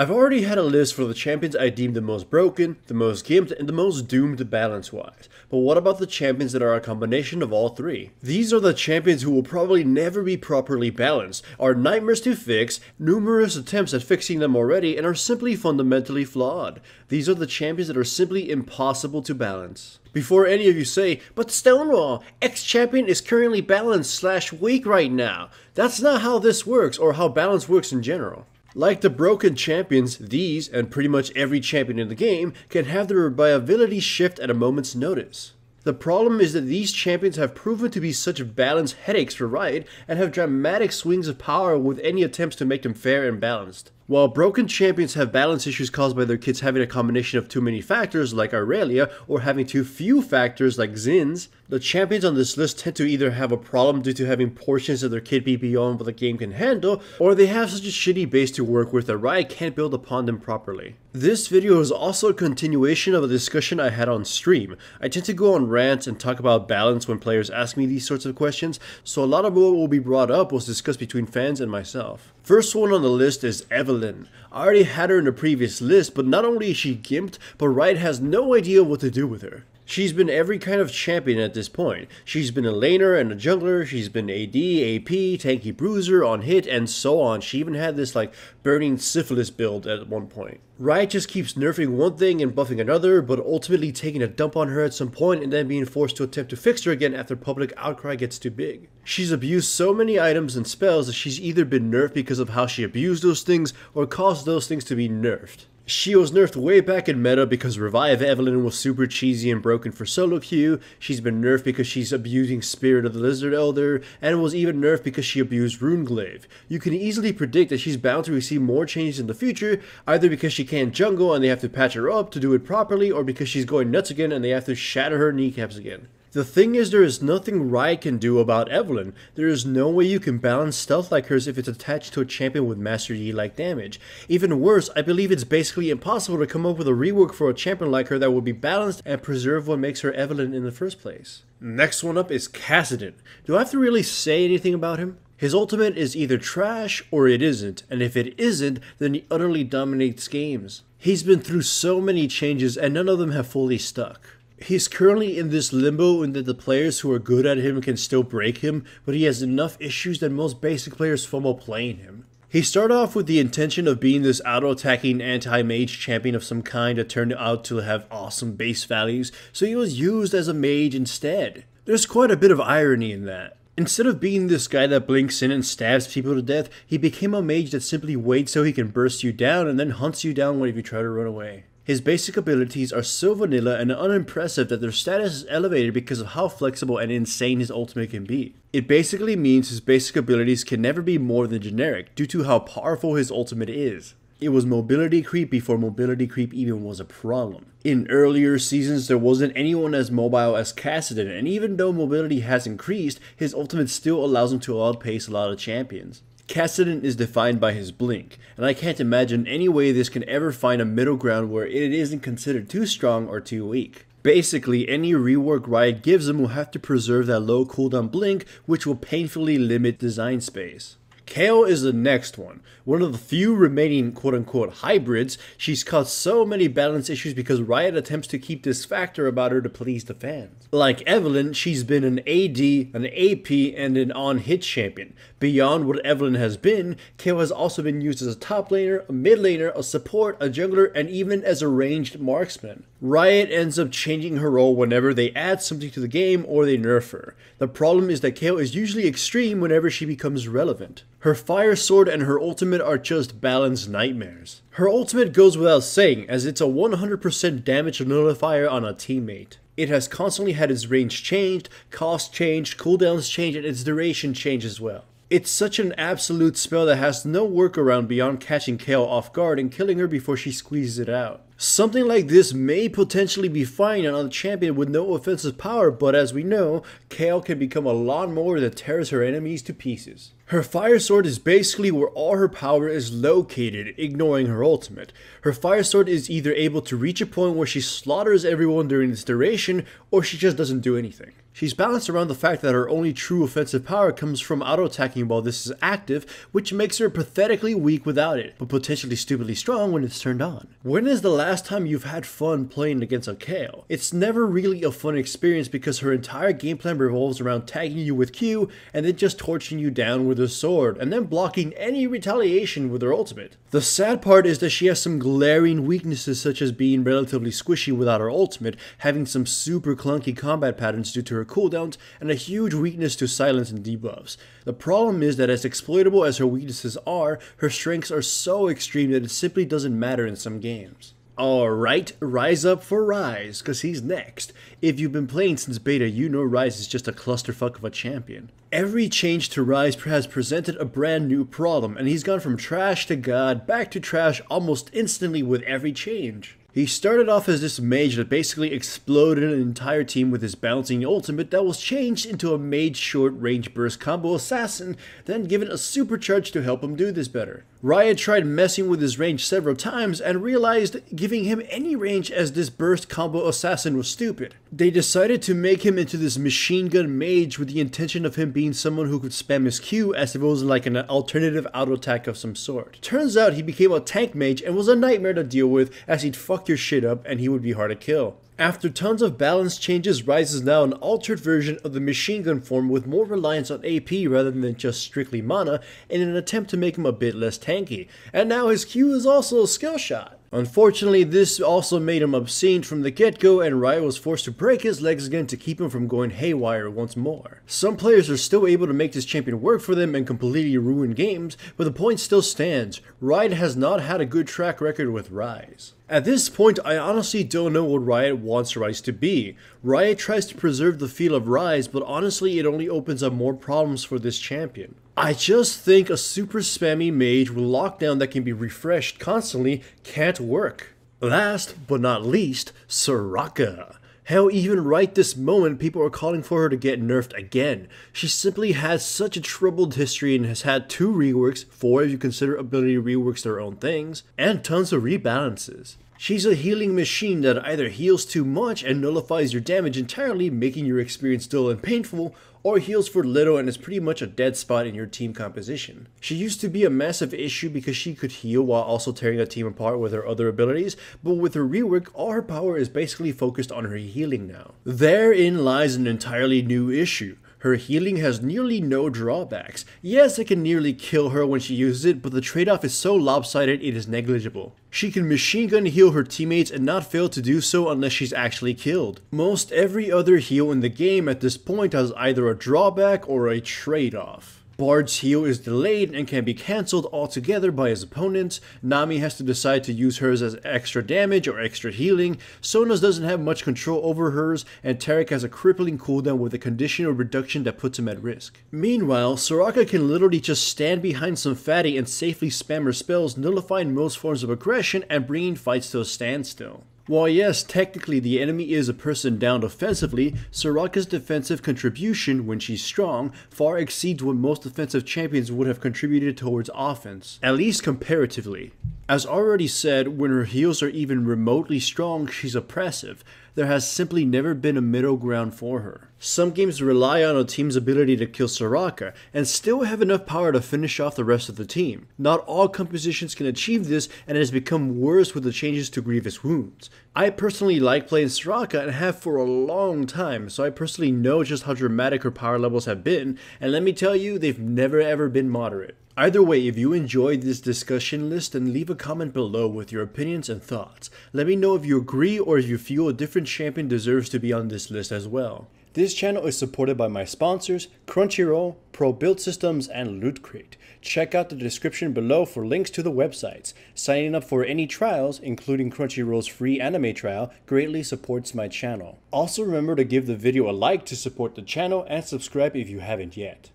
I've already had a list for the champions I deem the most broken, the most gimped, and the most doomed balance-wise. But what about the champions that are a combination of all three? These are the champions who will probably never be properly balanced, are nightmares to fix, numerous attempts at fixing them already, and are simply fundamentally flawed. These are the champions that are simply impossible to balance. Before any of you say, but Stonewall, X-Champion is currently balanced/weak right now. That's not how this works, or how balance works in general. Like the broken champions, these, and pretty much every champion in the game, can have their viability shift at a moment's notice. The problem is that these champions have proven to be such balance headaches for Riot, and have dramatic swings of power with any attempts to make them fair and balanced. While broken champions have balance issues caused by their kits having a combination of too many factors like Aurelia, or having too few factors like Zin's, the champions on this list tend to either have a problem due to having portions of their kit be beyond what the game can handle, or they have such a shitty base to work with that Riot can't build upon them properly. This video is also a continuation of a discussion I had on stream. I tend to go on rants and talk about balance when players ask me these sorts of questions, so a lot of what will be brought up was discussed between fans and myself. First one on the list is Evelynn. I already had her in the previous list, but not only is she gimped, but Riot has no idea what to do with her. She's been every kind of champion at this point. She's been a laner and a jungler, she's been AD, AP, tanky bruiser, on hit, and so on. She even had this burning syphilis build at one point. Riot just keeps nerfing one thing and buffing another, but ultimately taking a dump on her at some point and then being forced to attempt to fix her again after public outcry gets too big. She's abused so many items and spells that she's either been nerfed because of how she abused those things or caused those things to be nerfed. She was nerfed way back in meta because Revive Evelynn was super cheesy and broken for solo queue. She's been nerfed because she's abusing Spirit of the Lizard Elder, and was even nerfed because she abused Runeglaive. You can easily predict that she's bound to receive more changes in the future, either because she can't jungle and they have to patch her up to do it properly, or because she's going nuts again and they have to shatter her kneecaps again. The thing is, there is nothing Riot can do about Evelynn. There is no way you can balance stealth like hers if it's attached to a champion with Master Yi-like damage. Even worse, I believe it's basically impossible to come up with a rework for a champion like her that would be balanced and preserve what makes her Evelynn in the first place. Next one up is Kassadin. Do I have to really say anything about him? His ultimate is either trash or it isn't, and if it isn't, then he utterly dominates games. He's been through so many changes and none of them have fully stuck. He's currently in this limbo in that the players who are good at him can still break him, but he has enough issues that most basic players fumble playing him. He started off with the intention of being this auto-attacking anti-mage champion of some kind that turned out to have awesome base values, so he was used as a mage instead. There's quite a bit of irony in that. Instead of being this guy that blinks in and stabs people to death, he became a mage that simply waits so he can burst you down and then hunts you down if you try to run away. His basic abilities are so vanilla and unimpressive that their status is elevated because of how flexible and insane his ultimate can be. It basically means his basic abilities can never be more than generic due to how powerful his ultimate is. It was mobility creep before mobility creep even was a problem. In earlier seasons, there wasn't anyone as mobile as Kassadin, and even though mobility has increased, his ultimate still allows him to outpace a lot of champions. Kassadin is defined by his blink, and I can't imagine any way this can ever find a middle ground where it isn't considered too strong or too weak. Basically, any rework Riot gives him will have to preserve that low cooldown blink, which will painfully limit design space. Kayle is the next one of the few remaining quote-unquote hybrids. She's caused so many balance issues because Riot attempts to keep this factor about her to please the fans. Like Evelynn, she's been an AD, an AP, and an on-hit champion. Beyond what Evelynn has been, Kayle has also been used as a top laner, a mid laner, a support, a jungler, and even as a ranged marksman. Riot ends up changing her role whenever they add something to the game or they nerf her. The problem is that Kayle is usually extreme whenever she becomes relevant. Her fire sword and her ultimate are just balanced nightmares. Her ultimate goes without saying, as it's a 100% damage nullifier on a teammate. It has constantly had its range changed, cost changed, cooldowns changed, and its duration changed as well. It's such an absolute spell that has no workaround beyond catching Kayle off guard and killing her before she squeezes it out. Something like this may potentially be fine on a champion with no offensive power, but as we know, Kayle can become a lot more that tears her enemies to pieces. Her fire sword is basically where all her power is located, ignoring her ultimate. Her fire sword is either able to reach a point where she slaughters everyone during this duration, or she just doesn't do anything. She's balanced around the fact that her only true offensive power comes from auto-attacking while this is active, which makes her pathetically weak without it, but potentially stupidly strong when it's turned on. When is the last time you've had fun playing against a Kayle? It's never really a fun experience because her entire game plan revolves around tagging you with Q and then just torching you down with a sword, and then blocking any retaliation with her ultimate. The sad part is that she has some glaring weaknesses such as being relatively squishy without her ultimate, having some super clunky combat patterns due to her cooldowns, and a huge weakness to silence and debuffs. The problem is that as exploitable as her weaknesses are, her strengths are so extreme that it simply doesn't matter in some games. Alright, rise up for Rise, cause he's next. If you've been playing since beta, you know Rise is just a clusterfuck of a champion. Every change to Rise has presented a brand new problem, and he's gone from trash to god, back to trash almost instantly with every change. He started off as this mage that basically exploded an entire team with his bouncing ultimate that was changed into a mage short range burst combo assassin, then given a supercharge to help him do this better. Riot tried messing with his range several times and realized giving him any range as this burst combo assassin was stupid. They decided to make him into this machine gun mage with the intention of him being someone who could spam his Q as if it was like an alternative auto attack of some sort. Turns out he became a tank mage and was a nightmare to deal with as he'd fuck your shit up and he would be hard to kill. After tons of balance changes, Rise is now an altered version of the machine gun form with more reliance on AP rather than just strictly mana in an attempt to make him a bit less tanky, and now his Q is also a skill shot. Unfortunately, this also made him obscene from the get-go, and Riot was forced to break his legs again to keep him from going haywire once more. Some players are still able to make this champion work for them and completely ruin games, but the point still stands. Riot has not had a good track record with Rise. At this point, I honestly don't know what Riot wants Rise to be. Riot tries to preserve the feel of Rise, but honestly it only opens up more problems for this champion. I just think a super spammy mage with lockdown that can be refreshed constantly can't work. Last but not least, Soraka. Hell, even right this moment, people are calling for her to get nerfed again. She simply has such a troubled history and has had 2 reworks, 4 if you consider ability reworks their own things, and tons of rebalances. She's a healing machine that either heals too much and nullifies your damage entirely, making your experience dull and painful, or heals for little and is pretty much a dead spot in your team composition. She used to be a massive issue because she could heal while also tearing a team apart with her other abilities, but with her rework, all her power is basically focused on her healing now. Therein lies an entirely new issue. Her healing has nearly no drawbacks. Yes, it can nearly kill her when she uses it, but the trade-off is so lopsided it is negligible. She can machine gun heal her teammates and not fail to do so unless she's actually killed. Most every other heal in the game at this point has either a drawback or a trade-off. Bard's heal is delayed and can be cancelled altogether by his opponents. Nami has to decide to use hers as extra damage or extra healing. Sona's doesn't have much control over hers, and Taric has a crippling cooldown with a conditional reduction that puts him at risk. Meanwhile, Soraka can literally just stand behind some fatty and safely spam her spells, nullifying most forms of aggression and bringing fights to a standstill. While yes, technically the enemy is a person down offensively, Soraka's defensive contribution, when she's strong, far exceeds what most defensive champions would have contributed towards offense, at least comparatively. As already said, when her heals are even remotely strong, she's oppressive. There has simply never been a middle ground for her. Some games rely on a team's ability to kill Soraka, and still have enough power to finish off the rest of the team. Not all compositions can achieve this, and it has become worse with the changes to Grievous Wounds. I personally like playing Soraka and have for a long time, so I personally know just how dramatic her power levels have been, and let me tell you, they've never ever been moderate. Either way, if you enjoyed this discussion list, then leave a comment below with your opinions and thoughts. Let me know if you agree or if you feel a different champion deserves to be on this list as well. This channel is supported by my sponsors, Crunchyroll, Pro Build Systems, and Loot Crate. Check out the description below for links to the websites. Signing up for any trials, including Crunchyroll's free anime trial, greatly supports my channel. Also remember to give the video a like to support the channel and subscribe if you haven't yet.